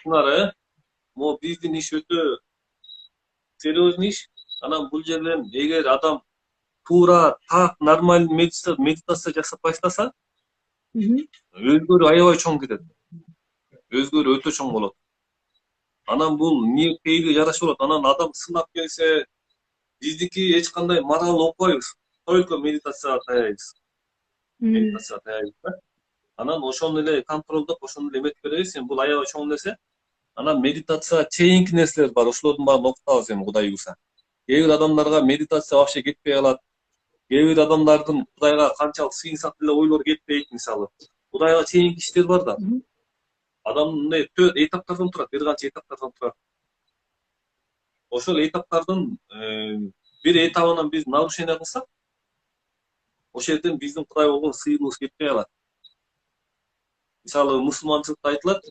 Bunlar mo биздин иш өтө серьезный иш. Анан бул жерден эгер адам туура так нормальный медитация жасап баштаса, Мгм. өзгөрүү аябай чоң кетет. Өзгөрүү өтө чоң болот. Анан бул ниетке жараша болот. Анан адам сынап келсе, биздики эч кандай мораль окубайбыз. Только медитацияга таябыз. Медитацияга таябыз да. Анан ошону эле контролдоп, ошону эле эметип беребиз. Бул аябай чоң нерсе. Анан медитацияга чейинки нерселер бар. Ошолордун баарын окутабыз эми Кудай буйрса. Кээ бир адамдарга медитация вообще кетпей калат. Кээ бир адамдардын Кудайга канчалык сыйынсак деле ойлор кетпейт, мисалы. Кудайга чейинки иштер бар да. Мгм. Адам мындай төрт этаптардан турат, бир канча этаптардан турат. Ошол этаптардын бир этабынан биз нарушение кылсак, ошол жерден биздин Кудай болгон сыйыбыбыз кетпей калат. Мисалы, мусулманчылыкта айтылат,